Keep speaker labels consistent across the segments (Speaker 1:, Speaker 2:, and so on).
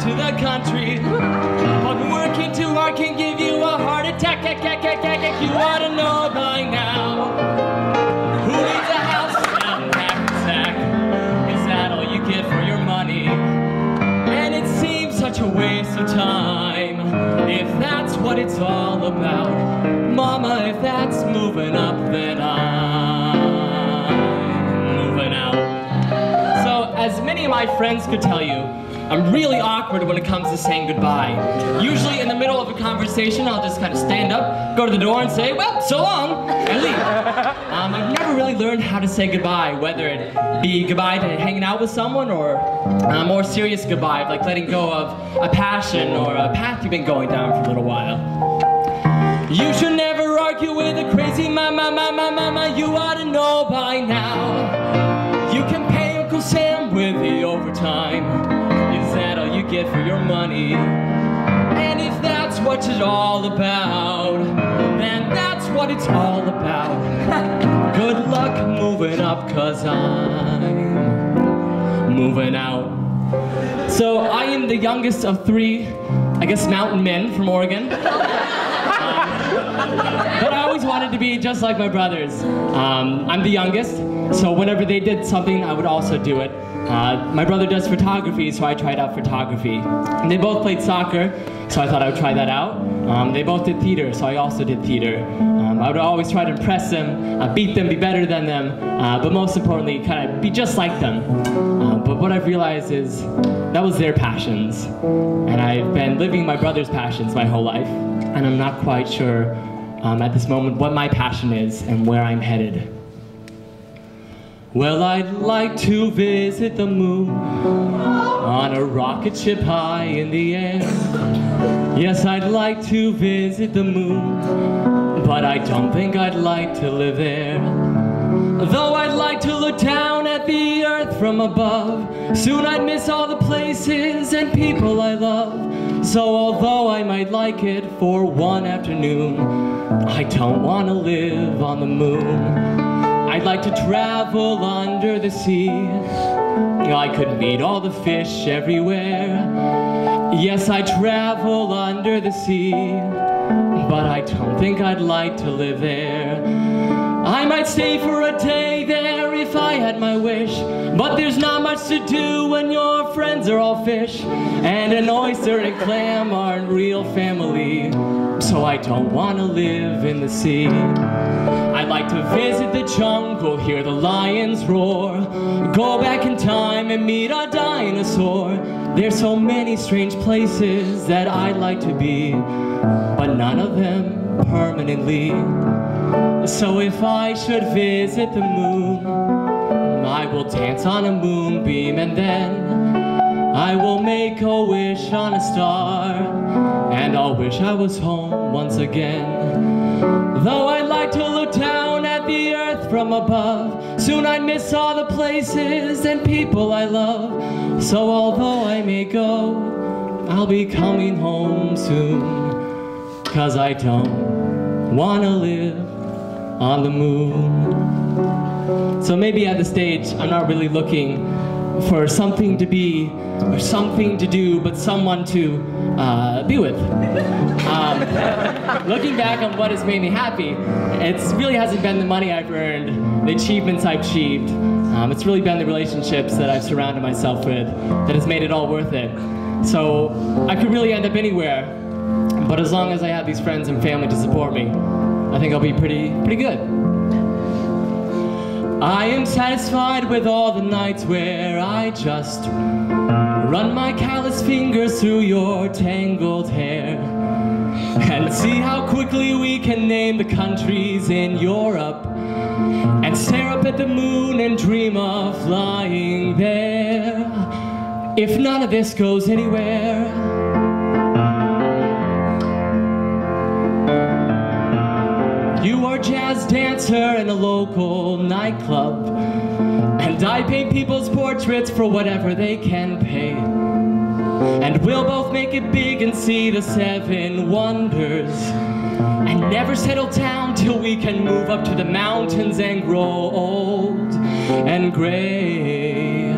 Speaker 1: to the country. But working too hard can give you a heart attack. You ought to know by now. Who needs a house and hack? Is that all you get for your money? And it seems such a waste of time if that's what it's all about. Mama, if that's moving up, then I'm moving out. So, as many of my friends could tell you, I'm really awkward when it comes to saying goodbye. Usually in the middle of a conversation, I'll just kind of stand up, go to the door and say, well, so long, and leave. I've never really learned how to say goodbye, whether it be goodbye to hanging out with someone or a more serious goodbye, like letting go of a passion or a path you've been going down for a little while. You should never argue with a crazy mama, you ought to know by now. You can pay Uncle Sam with the overtime. Is that all you get for your money? And if that's what it's all about, then that's what it's all about. Good luck moving up, 'cause I'm moving out. So I am the youngest of three, I guess, mountain men from Oregon. But I always wanted to be just like my brothers. I'm the youngest, so whenever they did something, I would also do it. My brother does photography, so I tried out photography. And they both played soccer, so I thought I would try that out. They both did theater, so I also did theater. I would always try to impress them, beat them, be better than them, but most importantly, kind of be just like them. But what I've realized is that was their passions, and I've been living my brother's passions my whole life, and I'm not quite sure at this moment what my passion is and where I'm headed. Well, I'd like to visit the moon on a rocket ship high in the air. Yes, I'd like to visit the moon, but I don't think I'd like to live there. Though I'd like to look down at the earth from above, soon I'd miss all the places and people I love. So although I might like it for one afternoon, I don't want to live on the moon. I'd like to travel under the sea. I could meet all the fish everywhere. Yes, I'd travel under the sea, but I don't think I'd like to live there. I might stay for a day there if I had my wish, but there's not much to do when your friends are all fish, and an oyster and clam aren't real family, so I don't want to live in the sea. I'd like to visit the jungle, hear the lions roar, go back in time and meet a dinosaur. There's so many strange places that I'd like to be, but none of them permanently. So if I should visit the moon, I will dance on a moonbeam, and then I will make a wish on a star, and I'll wish I was home once again. Though I'd like to look down at the earth from above, soon I'd miss all the places and people I love. So although I may go, I'll be coming home soon, 'cause I don't wanna live on the moon. So maybe at the stage, I'm not really looking for something to be or something to do, but someone to be with. Looking back on what has made me happy, it really hasn't been the money I've earned, the achievements I've achieved. It's really been the relationships that I've surrounded myself with that has made it all worth it. So I could really end up anywhere, but as long as I have these friends and family to support me, I think I'll be pretty good. I am satisfied with all the nights where I just run my callous fingers through your tangled hair and see how quickly we can name the countries in Europe and stare up at the moon and dream of flying there. If none of this goes anywhere, you are a jazz dancer in a local nightclub, and I paint people's portraits for whatever they can pay. And we'll both make it big and see the 7 wonders, and never settle down till we can move up to the mountains and grow old and gray.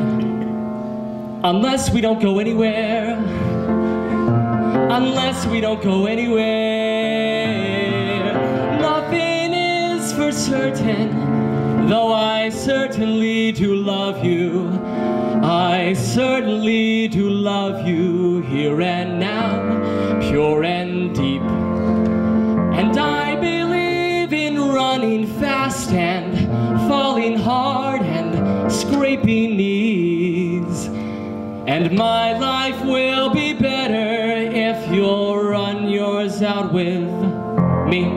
Speaker 1: Unless we don't go anywhere, unless we don't go anywhere. Nothing is for certain, though I certainly do love you. I certainly do love you here and now, pure and deep. And I believe in running fast and falling hard and scraping knees. And my life will be better if you'll run yours out with me.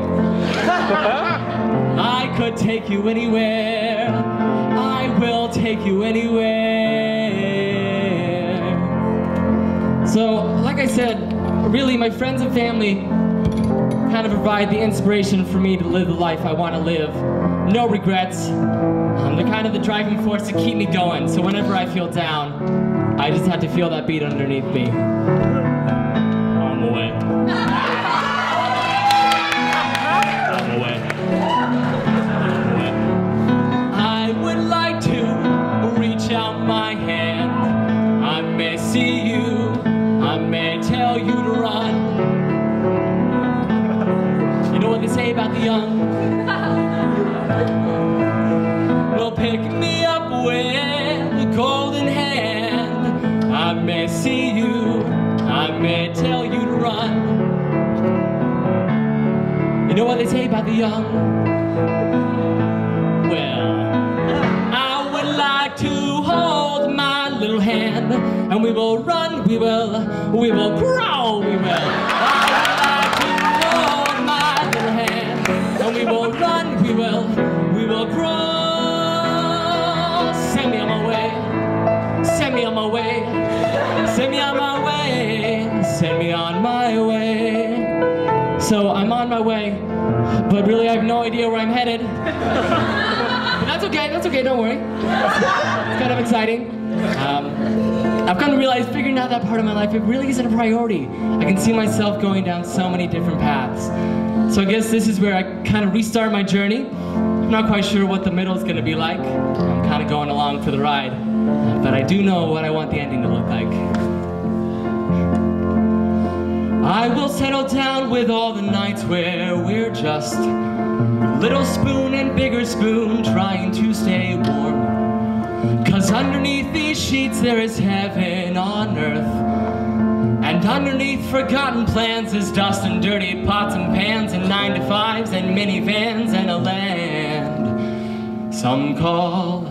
Speaker 1: I could take you anywhere. I will take you anywhere. So, like I said, really my friends and family kind of provide the inspiration for me to live the life I want to live. No regrets. They're kind of the driving force to keep me going. So whenever I feel down, I just have to feel that beat underneath me. On the way. On the way. I would like to reach out my hand. I may see you, I may tell you to run. You know what they say about the young? Well, pick me up with a golden hand. I may see you, I may tell you to run. You know what they say about the young? Well, I would like to hold my little hand, and we will run, we will grow, we will. And we will run, we will grow. Send me on my way, send me on my way, send me on my way, send me on my way. So I'm on my way, but really I have no idea where I'm headed. But that's okay, don't worry. It's kind of exciting. I've come to realize figuring out that part of my life, it really isn't a priority. I can see myself going down so many different paths. So I guess this is where I kind of restart my journey. I'm not quite sure what the middle is going to be like. I'm kind of going along for the ride. But I do know what I want the ending to look like. I will settle down with all the nights where we're just little spoon and bigger spoon trying to stay warm. 'Cause underneath these sheets there is heaven on earth. And underneath forgotten plans is dust and dirty pots and pans and 9-to-5s and minivans and a land some call